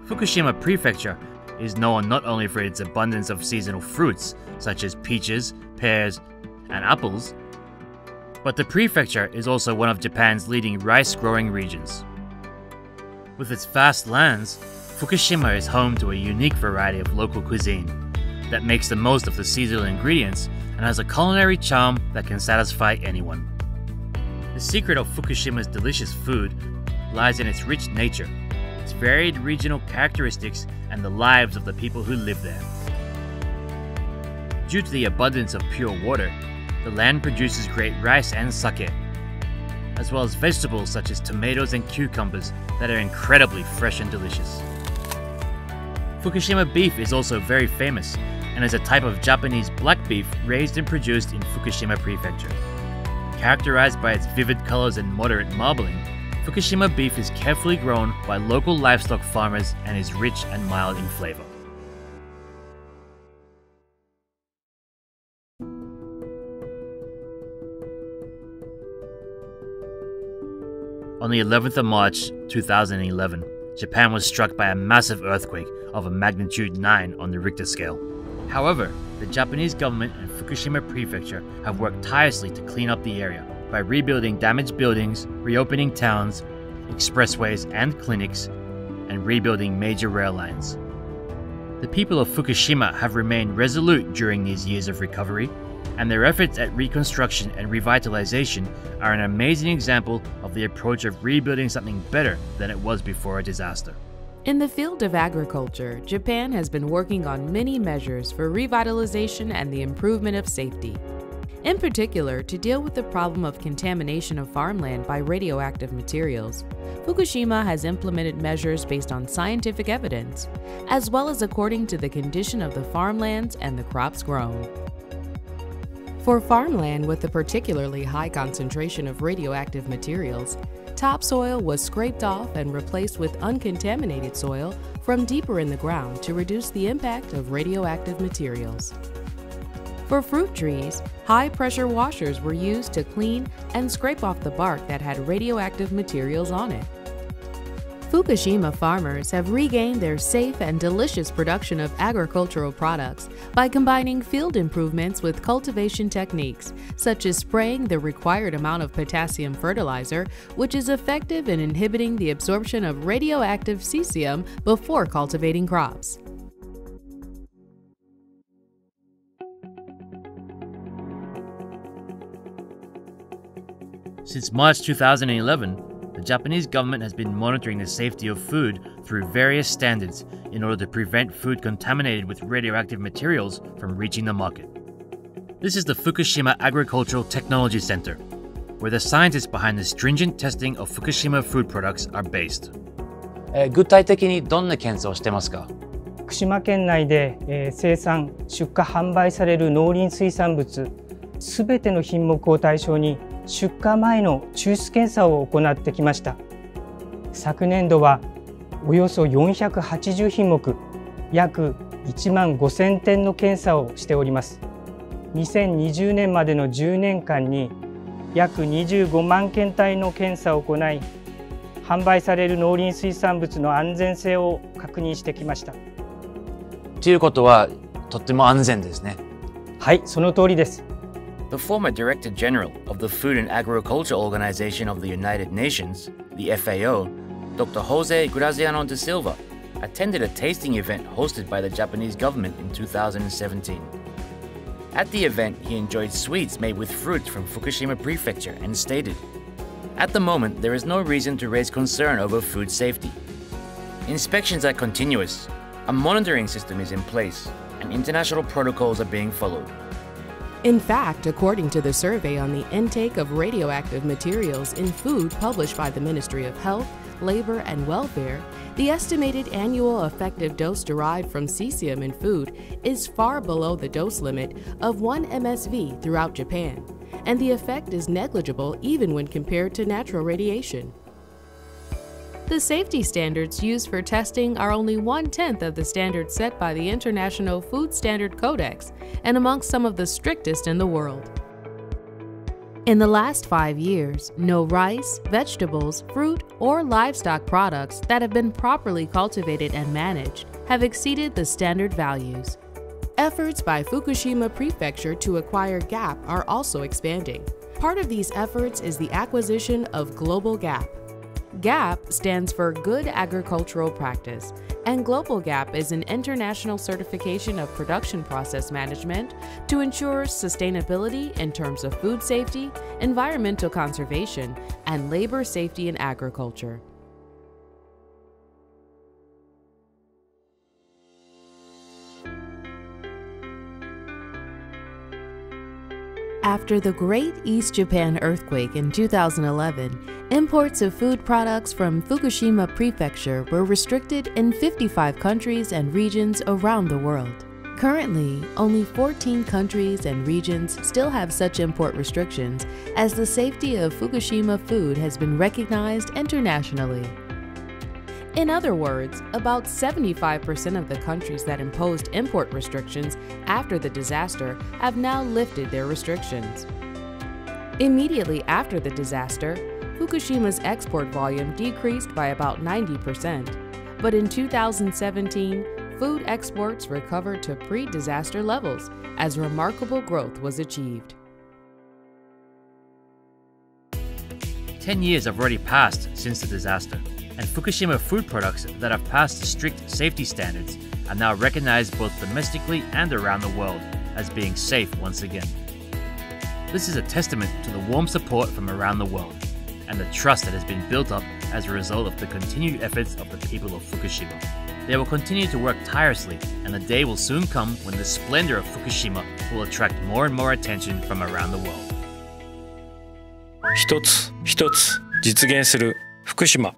Fukushima Prefecture is known not only for its abundance of seasonal fruits, such as peaches, pears, and apples, but the prefecture is also one of Japan's leading rice-growing regions. With its vast lands, Fukushima is home to a unique variety of local cuisine that makes the most of the seasonal ingredients and has a culinary charm that can satisfy anyone. The secret of Fukushima's delicious food lies in its rich nature, its varied regional characteristics, and the lives of the people who live there. Due to the abundance of pure water, the land produces great rice and sake, as well as vegetables such as tomatoes and cucumbers that are incredibly fresh and delicious. Fukushima beef is also very famous and is a type of Japanese black beef raised and produced in Fukushima Prefecture. Characterized by its vivid colors and moderate marbling, Fukushima beef is carefully grown by local livestock farmers and is rich and mild in flavor. On the 11th of March 2011, Japan was struck by a massive earthquake of a magnitude 9 on the Richter scale. However, the Japanese government and Fukushima Prefecture have worked tirelessly to clean up the area by rebuilding damaged buildings, reopening towns, expressways and clinics, and rebuilding major rail lines. The people of Fukushima have remained resolute during these years of recovery, and their efforts at reconstruction and revitalization are an amazing example of the approach of rebuilding something better than it was before a disaster. In the field of agriculture, Japan has been working on many measures for revitalization and the improvement of safety. In particular, to deal with the problem of contamination of farmland by radioactive materials, Fukushima has implemented measures based on scientific evidence, as well as according to the condition of the farmlands and the crops grown. For farmland with a particularly high concentration of radioactive materials, topsoil was scraped off and replaced with uncontaminated soil from deeper in the ground to reduce the impact of radioactive materials. For fruit trees, high-pressure washers were used to clean and scrape off the bark that had radioactive materials on it. Fukushima farmers have regained their safe and delicious production of agricultural products by combining field improvements with cultivation techniques, such as spraying the required amount of potassium fertilizer, which is effective in inhibiting the absorption of radioactive cesium before cultivating crops. Since March 2011, the Japanese government has been monitoring the safety of food through various standards in order to prevent food contaminated with radioactive materials from reaching the market. This is the Fukushima Agricultural Technology Center, where the scientists behind the stringent testing of Fukushima food products are based. 具体的にどんな検査をしてますか？福島県内で生産・出荷・販売される農林水産物すべての品目を対象に出荷前の抽出検査を行ってきました。昨年度はおよそ480品目、約1万5000点の検査をしております。2020年までの10年間に約25万件体の検査を行い、販売される農林水産物の安全性を確認してきました。ということはとっても安全ですね。はい、その通りです。The former Director General of the Food and Agriculture Organization of the United Nations, the FAO, Dr. Jose Graziano de Silva, attended a tasting event hosted by the Japanese government in 2017. At the event, he enjoyed sweets made with fruits from Fukushima Prefecture and stated, "At the moment, there is no reason to raise concern over food safety. Inspections are continuous, a monitoring system is in place, and international protocols are being followed." In fact, according to the survey on the intake of radioactive materials in food published by the Ministry of Health, Labor and Welfare, the estimated annual effective dose derived from cesium in food is far below the dose limit of 1 MSV throughout Japan, and the effect is negligible even when compared to natural radiation. The safety standards used for testing are only 1/10 of the standards set by the International Food Standard Codex and amongst some of the strictest in the world. In the last 5 years, no rice, vegetables, fruit, or livestock products that have been properly cultivated and managed have exceeded the standard values. Efforts by Fukushima Prefecture to acquire GAP are also expanding. Part of these efforts is the acquisition of Global GAP. GAP stands for Good Agricultural Practice, and Global GAP is an international certification of production process management to ensure sustainability in terms of food safety, environmental conservation, and labor safety in agriculture. After the Great East Japan earthquake in 2011, imports of food products from Fukushima Prefecture were restricted in 55 countries and regions around the world. Currently, only 14 countries and regions still have such import restrictions, as the safety of Fukushima food has been recognized internationally. In other words, about 75% of the countries that imposed import restrictions after the disaster have now lifted their restrictions. Immediately after the disaster, Fukushima's export volume decreased by about 90%, but in 2017, food exports recovered to pre-disaster levels as remarkable growth was achieved. 10 years have already passed since the disaster, and Fukushima food products that have passed strict safety standards are now recognized both domestically and around the world as being safe once again. This is a testament to the warm support from around the world and the trust that has been built up as a result of the continued efforts of the people of Fukushima. They will continue to work tirelessly, and the day will soon come when the splendor of Fukushima will attract more and more attention from around the world. 一つ一つ実現する福島。